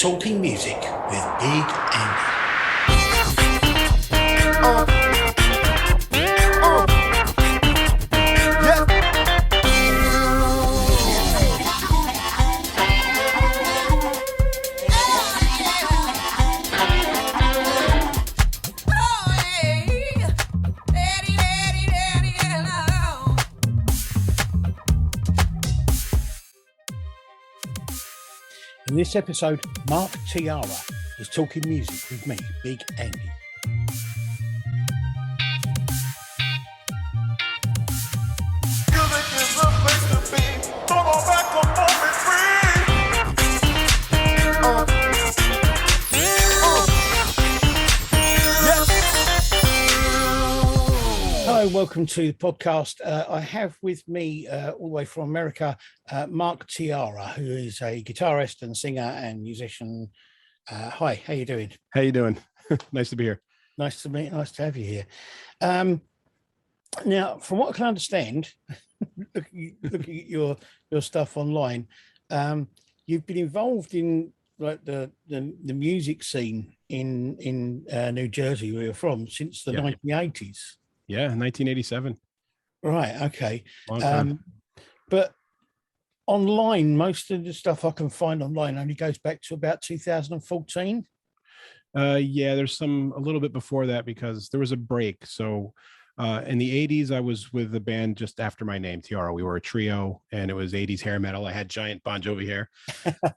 Talking Music with Big Andy. In this episode, Mark Tiarra is talking music with me, Big Andy. Hello, welcome to the podcast. I have with me all the way from America, Mark Tiarra, who is a guitarist and singer and musician. Hi, how you doing? How you doing? Nice to be here. Nice to have you here. Now, from what I can understand, looking at your stuff online, you've been involved in like the music scene in New Jersey, where you're from, since the 1980s. Yeah, 1987. Right. Okay. Long time. But online, most of the stuff I can find online only goes back to about 2014. Yeah, there's a little bit before that because there was a break. So in the 80s, I was with the band just after my name, Tiarra. We were a trio and it was 80s hair metal. I had giant Bon Jovi hair.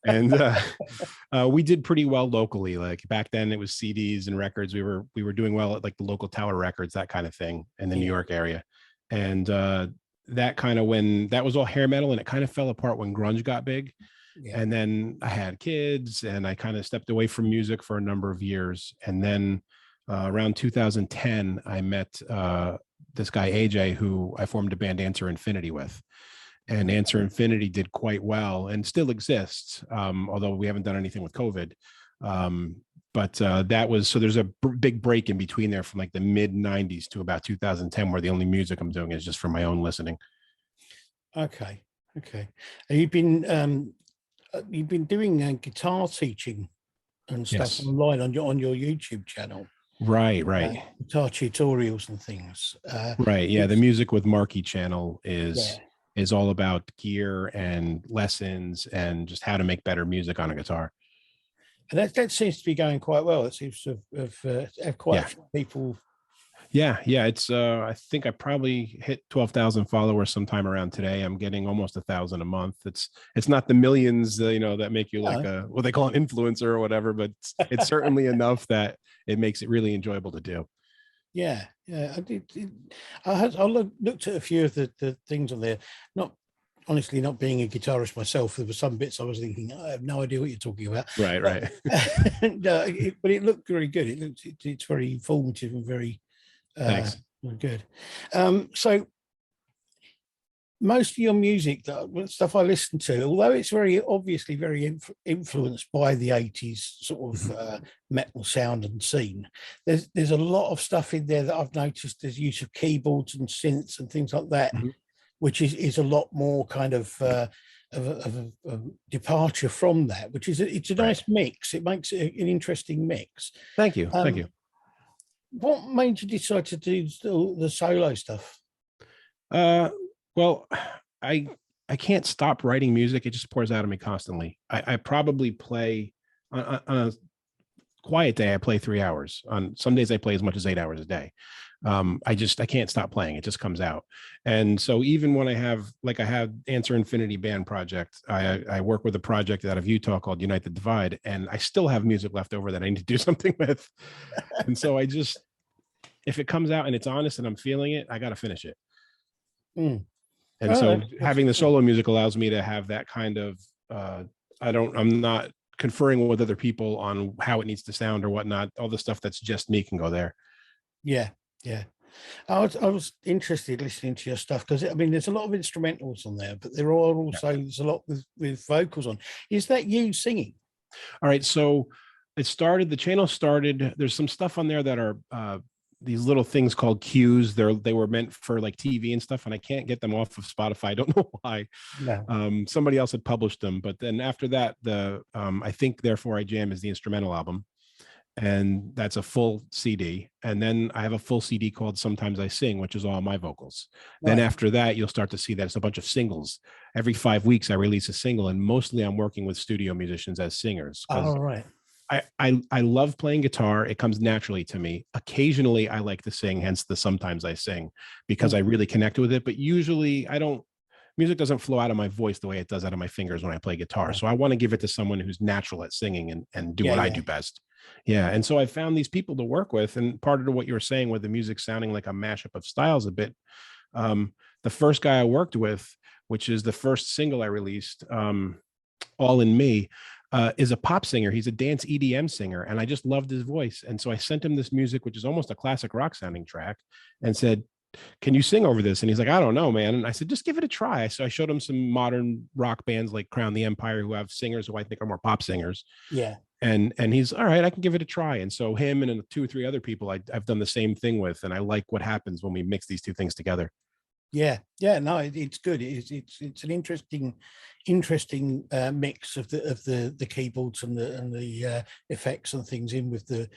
And we did pretty well locally. Like back then it was CDs and records. We were doing well at like the local Tower Records, that kind of thing in the New York area. And that kind of, when that was all hair metal, and it kind of fell apart when grunge got big. Yeah. And then I had kids and I kind of stepped away from music for a number of years. And then around 2010, I met this guy, AJ, who I formed a band Answer Infinity with. And Answer Infinity did quite well and still exists, although we haven't done anything with COVID. But that was, so there's a big break in between there from like the mid 90s to about 2010, where the only music I'm doing is just for my own listening. Okay. You've been doing guitar teaching and stuff online on your YouTube channel. Right. Guitar tutorials and things. Right. Yeah. The Music with Marky channel is all about gear and lessons and just how to make better music on a guitar. And that seems to be going quite well. It seems to have quite a few people. Yeah. It's I think I probably hit 12,000 followers sometime around today. I'm getting almost 1,000 a month. It's not the millions, that make you like what they call an influencer or whatever, but it's certainly enough that it makes it really enjoyable to do. Yeah. I did. I looked at a few of the things on there. Honestly, not being a guitarist myself, there were some bits I was thinking, I have no idea what you're talking about. Right. But it looked very good. It's very informative and very Thanks. Good. So most of your music, stuff I listen to, although it's very obviously very influenced by the 80s sort of metal sound and scene, there's a lot of stuff in there that I've noticed there's use of keyboards and synths and things like that, which is a lot more kind of a departure from that, which is it's a nice mix. It makes it an interesting mix. Thank you. What made you decide to do the solo stuff? Well, I can't stop writing music. It just pours out of me constantly. I probably play on a quiet day. I play 3 hours. On some days I play as much as 8 hours a day. I can't stop playing. It just comes out. And so even when I have Answer Infinity band project, I work with a project out of Utah called Unite the Divide, and I still have music left over that I need to do something with. And so if it comes out and it's honest and I'm feeling it, I got to finish it. And so having the solo music allows me to have that kind of, I'm not conferring with other people on how it needs to sound or whatnot. All the stuff that's just me can go there. Yeah. I was interested listening to your stuff because there's a lot of instrumentals on there, but there are also there's a lot with vocals on. Is that you singing? All right, so the channel started. There's some stuff on there that are these little things called cues. They were meant for like TV and stuff, and I can't get them off of Spotify. I don't know why. No. Somebody else had published them, but then after that, the I think Therefore I Jam is the instrumental album, and that's a full CD. And then I have a full CD called Sometimes I Sing, which is all my vocals. Right. Then after that, you'll start to see that it's a bunch of singles. Every 5 weeks, I release a single, and mostly I'm working with studio musicians as singers. Oh, right. I love playing guitar. It comes naturally to me. Occasionally, I like to sing, hence the Sometimes I Sing, because I really connect with it. But usually, music doesn't flow out of my voice the way it does out of my fingers when I play guitar. So I want to give it to someone who's natural at singing and do what I do best. Yeah. And so I found these people to work with. And part of what you were saying with the music sounding like a mashup of styles a bit, the first guy I worked with, which is the first single I released, All in Me, is a pop singer. He's a dance EDM singer, and I just loved his voice. And so I sent him this music, which is almost a classic rock sounding track, and said, can you sing over this? And he's like, I don't know, man. And I said, just give it a try. So I showed him some modern rock bands like Crown the Empire, who have singers who I think are more pop singers. Yeah. And he's all right, I can give it a try. And so him and 2 or 3 other people I've done the same thing with, and I like what happens when we mix these two things together. Yeah, no, it's good. It's an interesting mix of the keyboards and the effects and things in with the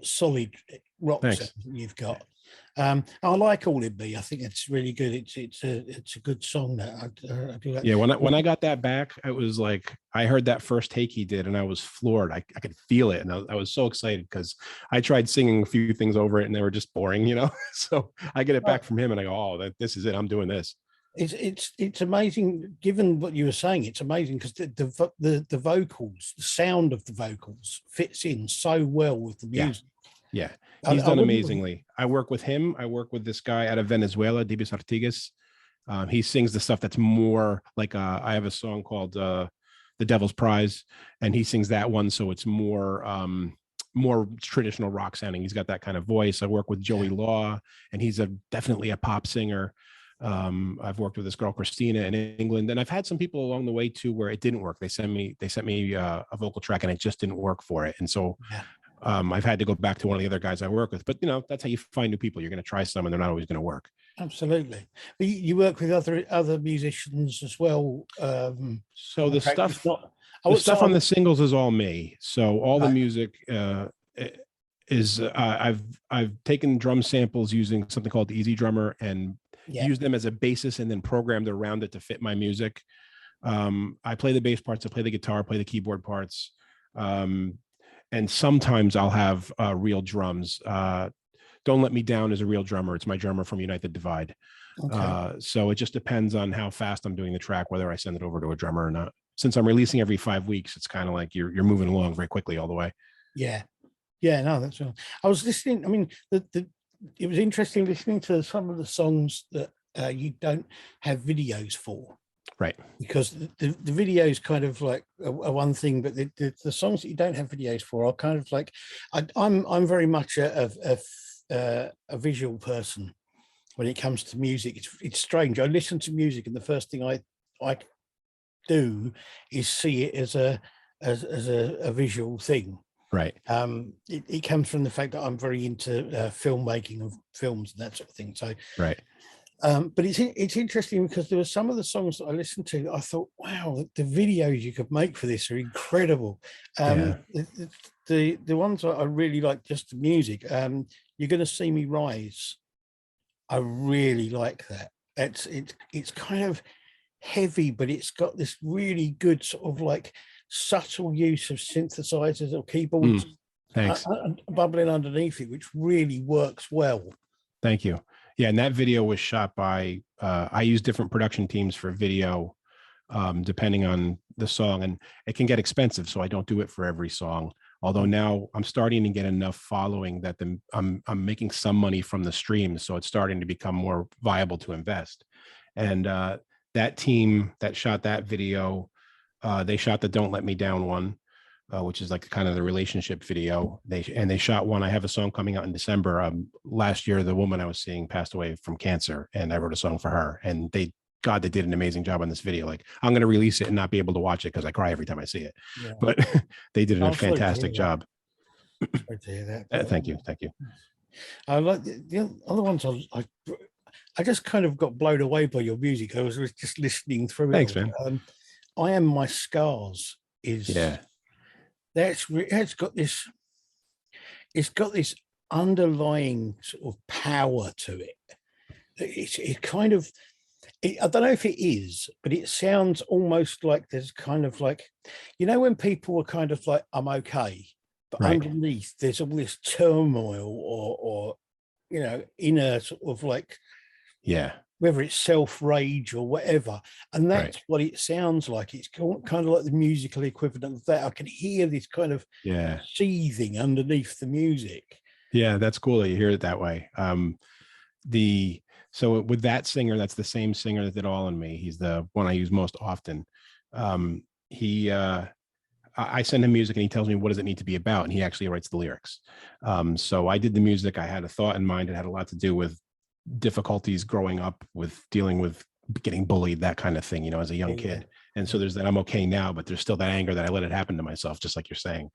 solid rock sound that you've got. I like All in Me. I think it's really good. It's a good song. That I do like. Yeah, when I got that back, it was like I heard that first take he did, and I was floored. I could feel it, and I was so excited because I tried singing a few things over it, and they were just boring, you know. So I get it back from him, and I go, "Oh, this is it. I'm doing this." It's amazing. Given what you were saying, it's amazing because the vocals, the sound of the vocals fits in so well with the music. Yeah, he's done amazingly. I work with him. I work with this guy out of Venezuela, Dibis Artigas. He sings the stuff that's more like I have a song called The Devil's Prize, and he sings that one, so it's more traditional rock sounding. He's got that kind of voice. I work with Joey Law, and he's definitely a pop singer. I've worked with this girl Christina in England, and I've had some people along the way too where it didn't work. They sent me a vocal track, and it just didn't work for it, and so. I've had to go back to one of the other guys I work with, but that's how you find new people. You're going to try some, and they're not always going to work. Absolutely. But you work with other musicians as well. So the stuff on the singles is all me. So all the music is I've taken drum samples using something called Easy Drummer and used them as a basis, and then programmed around it to fit my music. I play the bass parts, I play the guitar, play the keyboard parts. And sometimes I'll have real drums. Don't Let Me Down is a real drummer. It's my drummer from Unite the Divide. Okay. So it just depends on how fast I'm doing the track, whether I send it over to a drummer or not. Since I'm releasing every 5 weeks, it's kind of like you're moving along very quickly all the way. Yeah. No, that's right. I was listening. I mean, it was interesting listening to some of the songs that you don't have videos for. Right. Because the video is kind of like a one thing, but the songs that you don't have videos for are kind of like, I'm very much a visual person when it comes to music. It's strange. I listen to music, and the first thing I do is see it as a visual thing. Right. It comes from the fact that I'm very into filmmaking of films and that sort of thing. So right. But it's interesting because there were some of the songs that I listened to, I thought, wow, the videos you could make for this are incredible. The ones that I really like, just the music, You're Gonna See Me Rise. I really like that. It's kind of heavy, but it's got this really good sort of like subtle use of synthesizers or keyboards bubbling underneath it, which really works well. Thank you. Yeah, and that video was shot by, I use different production teams for video, depending on the song, and it can get expensive, so I don't do it for every song. Although now I'm starting to get enough following that I'm making some money from the streams, so it's starting to become more viable to invest. And that team that shot that video, they shot the Don't Let Me Down one, which is like kind of the relationship video. They shot one. I have a song coming out in December. Last year, the woman I was seeing passed away from cancer, and I wrote a song for her. And they did an amazing job on this video. Like, I'm going to release it and not be able to watch it because I cry every time I see it. Yeah. But they did a fantastic job. Sorry to hear that. Thank you. I like the other ones. I just kind of got blown away by your music. I was just listening through it Thanks, all. man. I Am My Scars is Yeah. that's got this. It's got this underlying sort of power to it. It kind of. I don't know if it is, but it sounds almost like there's kind of like, when people are kind of like, I'm okay, but Right. underneath there's all this turmoil or inner sort of like, Yeah. whether it's self-rage or whatever. And Right. that's what it sounds like. It's kind of like the musical equivalent of that. I can hear this kind of Yeah. seething underneath the music. Yeah. That's cool that you hear it that way. So with that singer, that's the same singer that did All in Me. He's the one I use most often. I send him music and he tells me what does it need to be about, and he actually writes the lyrics. So I did the music. I had a thought in mind. It had a lot to do with difficulties growing up, with dealing with getting bullied, that kind of thing, as a young Yeah, kid. And so there's that I'm okay now, but there's still that anger that I let it happen to myself, just like you're saying.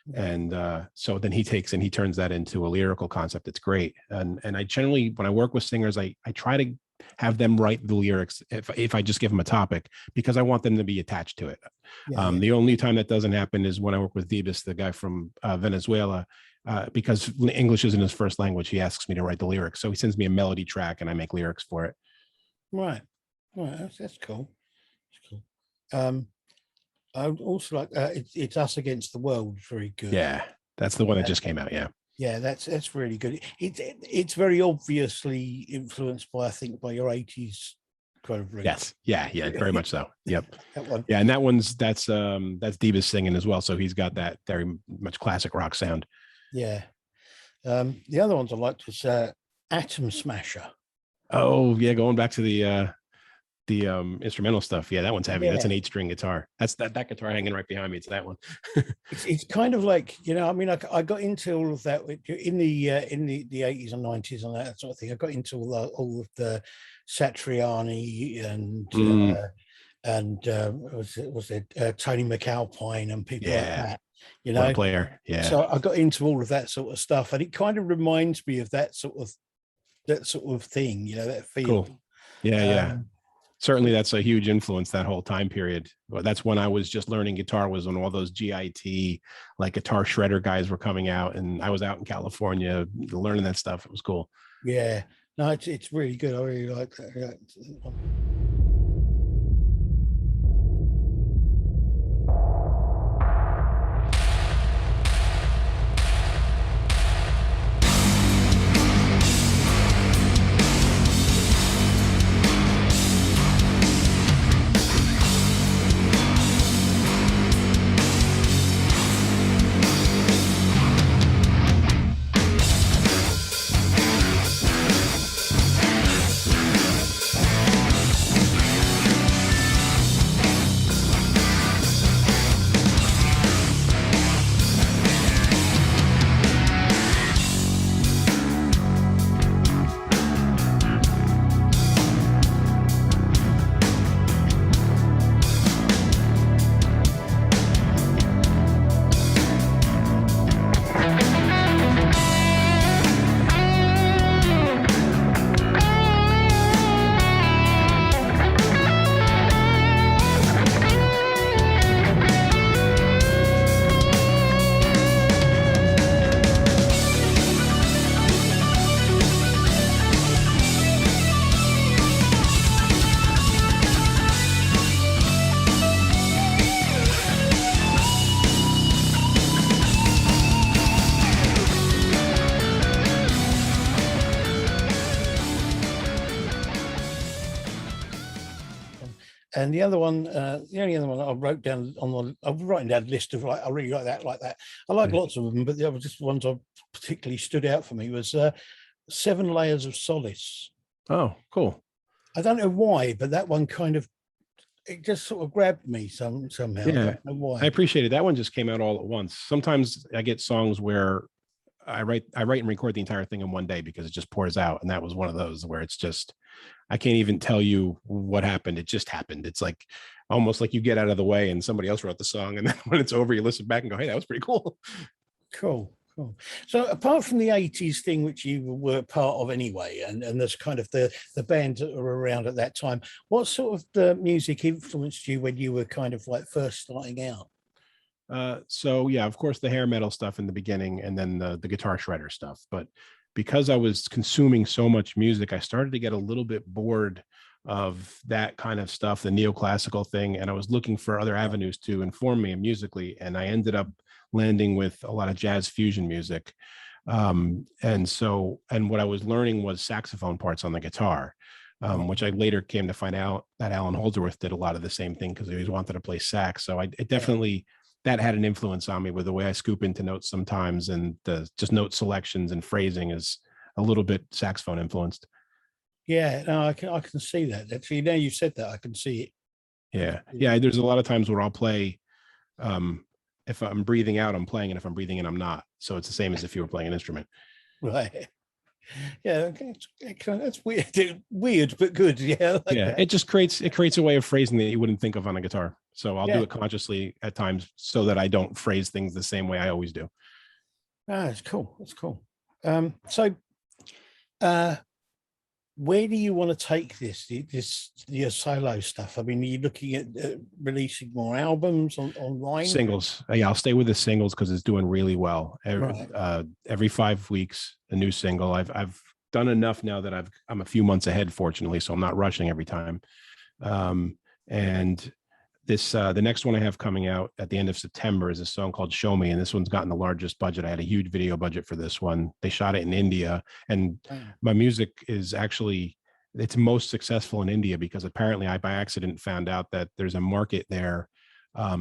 yeah, And so then he takes and he turns that into a lyrical concept. It's great. And I generally, when I work with singers, I try to have them write the lyrics if I just give them a topic, because I want them to be attached to it. yeah. The only time that doesn't happen is when I work with Debus, the guy from Venezuela, because English isn't his first language. He asks me to write the lyrics. So he sends me a melody track and I make lyrics for it. Right, right. That's cool. That's cool. I would also like it's Us Against the World. Very good. Yeah, that's the one that just came out. Yeah. Yeah, that's really good. It's very obviously influenced by, I think, by your 80s kind of roots. Yes. Yeah. Yeah. Very much so. Yep. That one. Yeah. And that's Debus singing as well. So he's got that very much classic rock sound. Yeah. The other ones I liked was Atom Smasher. Oh yeah. Going back to the instrumental stuff. Yeah. That one's heavy. That's an 8-string guitar. That's that guitar hanging right behind me. It's that one. It's kind of like, I mean, I got into all of that in the 80s and 90s and that sort of thing. I got into all of the Satriani and was it Tony McAlpine and people like that, What a player. Yeah. So I got into all of that sort of stuff, and it kind of reminds me of that sort of thing, that feeling. Cool. Yeah. Yeah. Certainly that's a huge influence, that whole time period. Well, that's when I was just learning guitar, was when all those GIT like guitar shredder guys were coming out, and I was out in California learning that stuff. It was cool. Yeah, no, it's really good. I really like that. And the only other one I wrote down I'm writing down a list of, like, I really like that. I like lots of them, but the other just ones I particularly stood out for me was 7 Layers of Solace. Oh, cool. I don't know why, but that one it just sort of grabbed me somehow. Yeah. I don't know why. I appreciate it. That one just came out all at once. Sometimes I get songs where I write and record the entire thing in one day because it just pours out. And that was one of those where it's just, I can't even tell you what happened. It just happened. It's like almost like you get out of the way and somebody else wrote the song. And then when it's over, you listen back and go, hey, that was pretty cool. Cool. Cool. So apart from the 80s thing, which you were part of anyway, and there's kind of the bands that were around at that time, what sort of the music influenced you when you were kind of like first starting out? So yeah, of course the hair metal stuff in the beginning, and then the guitar shredder stuff. But because I was consuming so much music, I started to get a little bit bored of that kind of stuff, the neoclassical thing, and I was looking for other avenues to inform me musically, and I ended up landing with a lot of jazz fusion music. And what I was learning was saxophone parts on the guitar, which I later came to find out that Alan Holdsworth did a lot of the same thing because he always wanted to play sax. So it definitely, that had an influence on me with the way I scoop into notes sometimes, and the just note selections and phrasing is a little bit saxophone influenced. Yeah, no, I can see that. Actually, now you said that, I can see it. Yeah. There's a lot of times where I'll play, if I'm breathing out, I'm playing, and if I'm breathing in, I'm not. So it's the same as if you were playing an instrument. Right. Yeah, okay. That's weird. Weird, but good. Yeah, I like Yeah, that. it creates a way of phrasing that you wouldn't think of on a guitar. So I'll do Yeah. it consciously at times so that I don't phrase things the same way I always do. Ah, it's cool. That's cool. So uh where do you want to take this your solo stuff? I mean, are you looking at releasing more albums online? Singles. Yeah, I'll stay with the singles because it's doing really well. Right. Every 5 weeks, a new single. I've done enough now that I'm a few months ahead, fortunately, so I'm not rushing every time. And this the next one I have coming out at the end of September is a song called Show Me, and this one's gotten the largest budget. I had a huge video budget for this one. They shot it in India, and my music is actually, it's most successful in India because apparently I by accident found out that there's a market there, a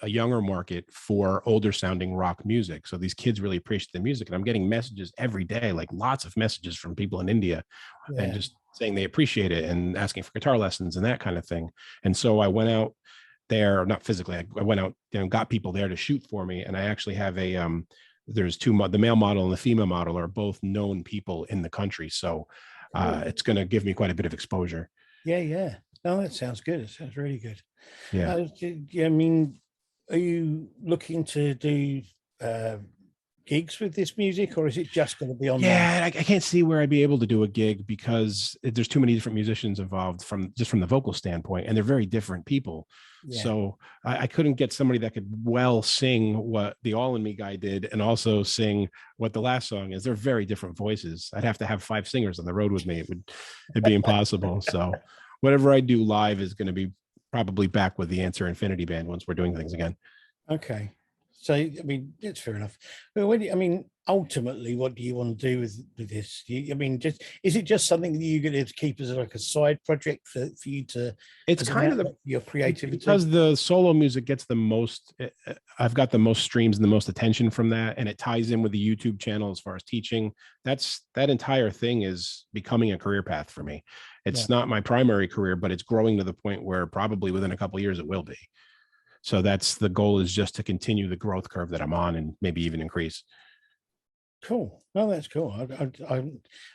younger market for older sounding rock music. So these kids really appreciate the music, and I'm getting messages every day, like lots of messages from people in India, and just saying they appreciate it and asking for guitar lessons and that kind of thing. And so I went out there, not physically, I went out, got people there to shoot for me. And I actually have there's the male model and the female model are both known people in the country. So it's going to give me quite a bit of exposure. Yeah. No, that sounds good. It sounds really good. Yeah. I mean, are you looking to do gigs with this music, or is it just going to be online? Yeah, I can't see where I'd be able to do a gig because there's too many different musicians involved from the vocal standpoint, and they're very different people. Yeah. So I couldn't get somebody that could well sing what the All in Me guy did and also sing what the last song is. They're very different voices. I'd have to have 5 singers on the road with me. It'd be impossible. So whatever I do live is going to be probably back with the Answer Infinity Band once we're doing things again. Okay. So, I mean, it's fair enough. But ultimately, what do you want to do with this? Is it just something that you're going to keep as like a side project for you to? It's kind of your creativity, because the solo music gets the most. I've got the most streams and the most attention from that, and it ties in with the YouTube channel as far as teaching. That entire thing is becoming a career path for me. It's not my primary career, but it's growing to the point where probably within a couple of years it will be. So that's the goal, is just to continue the growth curve that I'm on and maybe even increase. Cool. No, that's cool.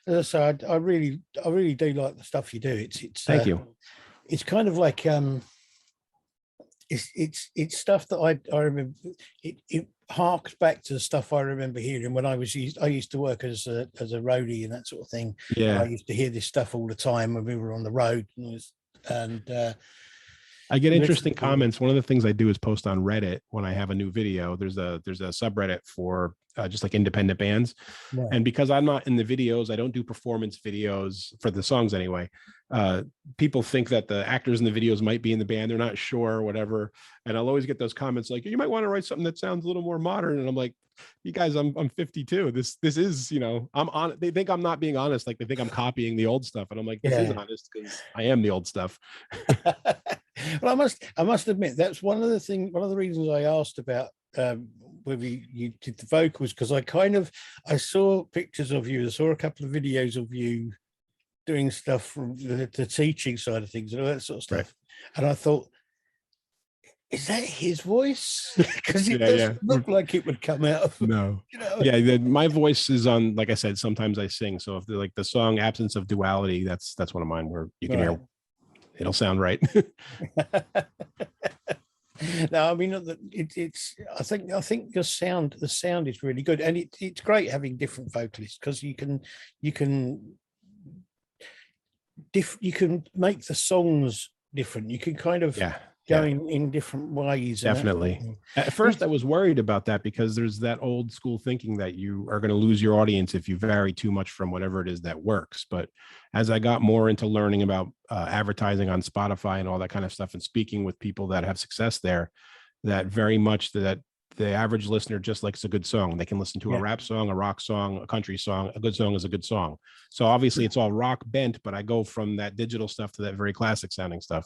As I said, I really do like the stuff you do. It's Thank you. It's kind of like it's stuff that I remember. It harks back to the stuff I remember hearing when I used to work as a roadie and that sort of thing. Yeah, I used to hear this stuff all the time when we were on the road, and I get interesting comments. One of the things I do is post on Reddit when I have a new video. There's a subreddit for just like independent bands. Right. And because I'm not in the videos, I don't do performance videos for the songs anyway. People think that the actors in the videos might be in the band. They're not sure or whatever. And I'll always get those comments like, you might want to write something that sounds a little more modern. And I'm like, you guys, I'm 52. This is, I'm on. They think I'm not being honest. Like they think I'm copying the old stuff. And I'm like, this is honest because I am the old stuff. Well, I must admit that's one of the reasons I asked about whether you did the vocals, because I saw pictures of you. I saw a couple of videos of you doing stuff from the teaching side of things and all that sort of stuff. Right. And I thought, is that his voice? Because it doesn't look like it would come out of. No. Yeah, my voice is on, like I said, sometimes I sing. So if like the song Absence of Duality, that's one of mine where you can hear it'll sound right. No, I mean it's. I think the sound is really good, and it's great having different vocalists because you can you can make the songs different. You can kind of Yeah, go yeah, in different ways and that sort of definitely. thing. At And first, I was worried about that because there's that old school thinking that you are going to lose your audience if you vary too much from whatever it is that works. But as I got more into learning about advertising on Spotify and all that kind of stuff, and speaking with people that have success there, that very much that the average listener just likes a good song. They can listen to a yeah, rap song, a rock song, a country song. A good song is a good song. So obviously it's all rock bent, but I go from that digital stuff to that very classic sounding stuff.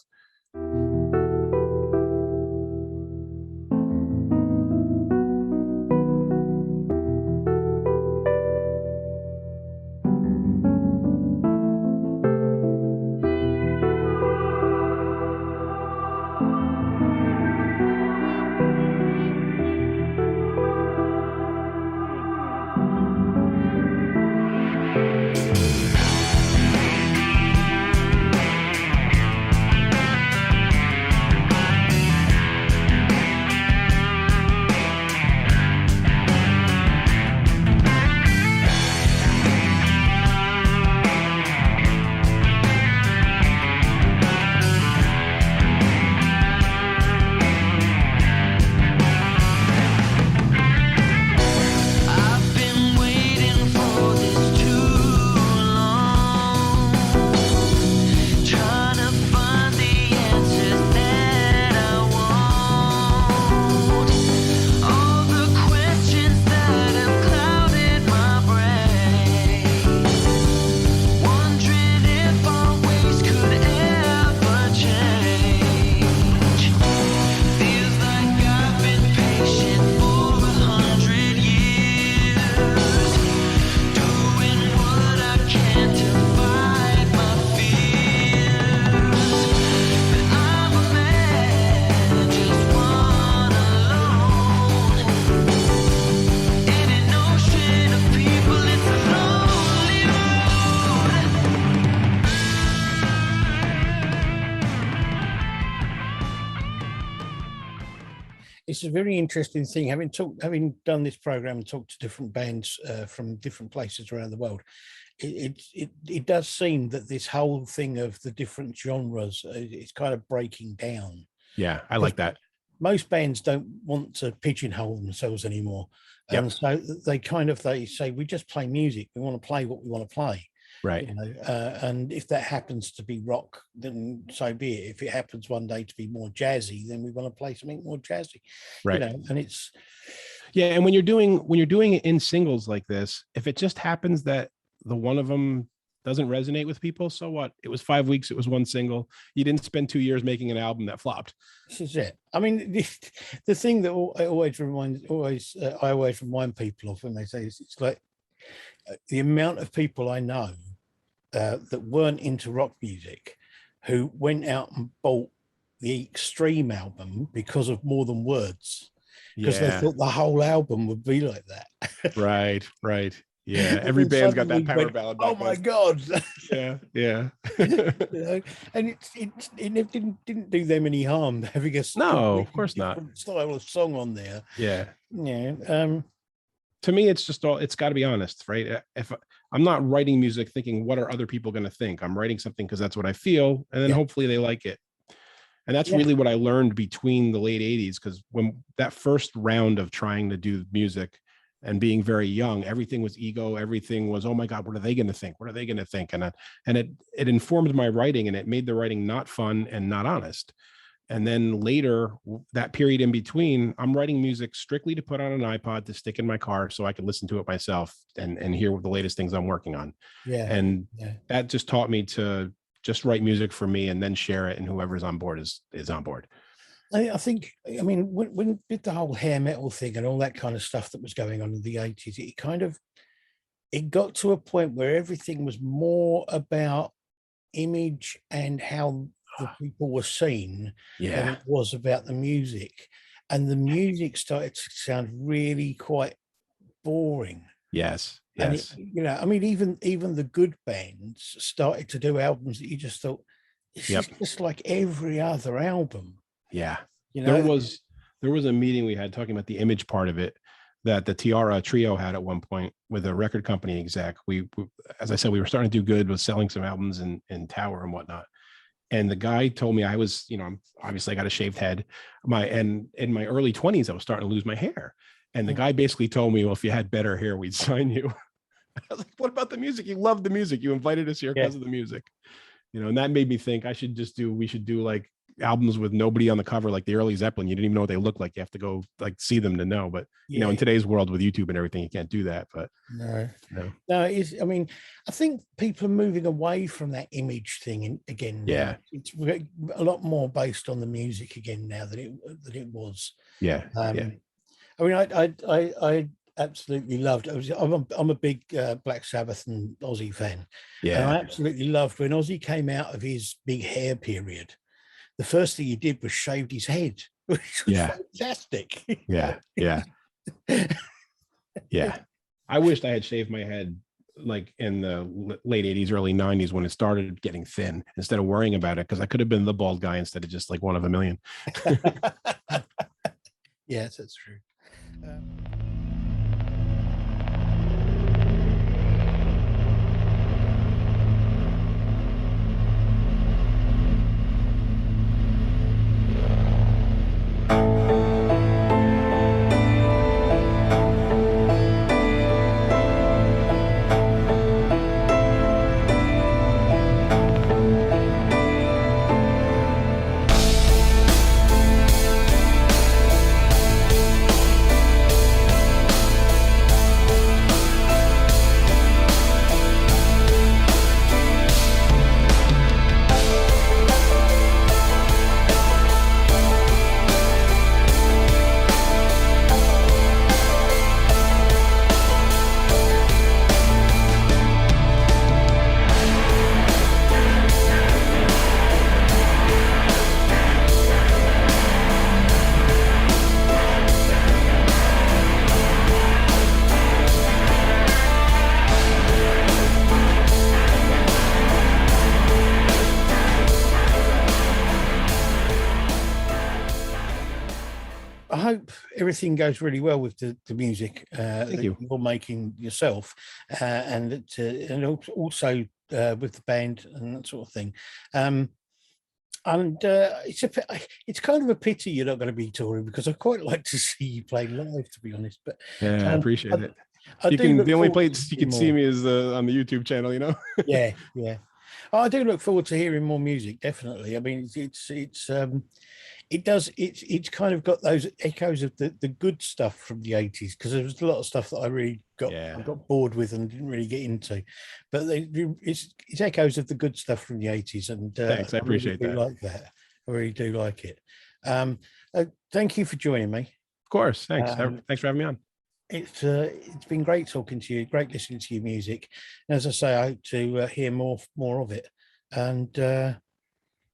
it's a very interesting thing having done this program and talked to different bands from different places around the world. It does seem that this whole thing of the different genres is kind of breaking down. Yeah, I like that. Most bands don't want to pigeonhole themselves anymore, and Yep. so they say we just play music. We want to play what we want to play. Right. And if that happens to be rock, then so be it. If it happens one day to be more jazzy, then we want to play something more jazzy, Right. and it's Yeah, and when you're doing it in singles like this, if it just happens that the one of them doesn't resonate with people, so what? It was 5 weeks, it was one single. You didn't spend 2 years making an album that flopped. this is it. I mean, the thing that I always remind people of when they say this, it's like the amount of people I know that weren't into rock music who went out and bought the Extreme album because of More Than Words, because they thought the whole album would be like that. Right. Yeah, every band's got that power ballad. Oh my god! Yeah. And it didn't do them any harm having a No, of course not. style of song on there. Yeah. Yeah. To me, it's got to be honest, right? If I'm not writing music thinking, what are other people going to think? I'm writing something because that's what I feel, and then hopefully they like it. And that's really what I learned between the late 80s, because when that first round of trying to do music and being very young, everything was ego. Everything was, oh my God, what are they going to think? What are they going to think? And it informed my writing, and it made the writing not fun and not honest. And then later, that period in between, I'm writing music strictly to put on an iPod to stick in my car so I can listen to it myself and hear what the latest things I'm working on. And that just taught me to just write music for me and then share it, and whoever's on board is on board. I think, I mean, when with the whole hair metal thing and all that kind of stuff that was going on in the 80s, it got to a point where everything was more about image and how the people were seen than it was about the music. And the music started to sound really quite boring. Yes. And I mean, even the good bands started to do albums that you just thought, this is just like every other album. Yeah. You There know, was a meeting we had talking about the image part of it that the Tiarra trio had at one point with a record company exec. We as I said, we were starting to do good with selling some albums in Tower and whatnot. And the guy told me I was, obviously I got a shaved head. And in my early 20s, I was starting to lose my hair. And the guy basically told me, well, if you had better hair, we'd sign you. I was like, what about the music? You love the music. You invited us here because of the music. And that made me think we should do like albums with nobody on the cover, like the early Zeppelin. You didn't even know what they looked like. You have to go like see them to know. But in today's world with YouTube and everything, you can't do that. But no. I mean, I think people are moving away from that image thing again. Yeah, it's a lot more based on the music again now than it was. Yeah. I mean, I absolutely loved. I'm a big Black Sabbath and Ozzy fan. Yeah, and I absolutely loved when Ozzy came out of his big hair period. The first thing he did was shaved his head, which was fantastic. Yeah. I wished I had shaved my head like in the late 80s, early 90s when it started getting thin instead of worrying about it, because I could have been the bald guy instead of just like one of a million. Yes, that's true. I hope everything goes really well with the music that you're making yourself, and also with the band and that sort of thing. It's kind of a pity you're not going to be touring, because I quite like to see you play live, to be honest. But I appreciate it. The only place you can see me is on the YouTube channel, Yeah. I do look forward to hearing more music, definitely. I mean, it's kind of got those echoes of the good stuff from the 80s, because there was a lot of stuff that I really got bored with and didn't really get into, but it's echoes of the good stuff from the 80s, and thanks, I appreciate that. Like that. I really do like it. Thank you for joining me. Of course, thanks. Thanks for having me on. It's been great talking to you, great listening to your music, and as I say, I hope to hear more of it. And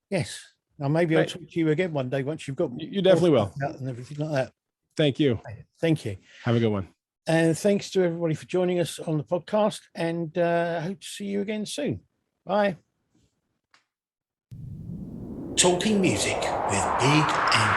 yes, now maybe I'll talk to you again one day once you've got. You definitely will, and everything like that. Thank you. Thank you. Have a good one. And thanks to everybody for joining us on the podcast. And I hope to see you again soon. Bye. Talking Music with Big and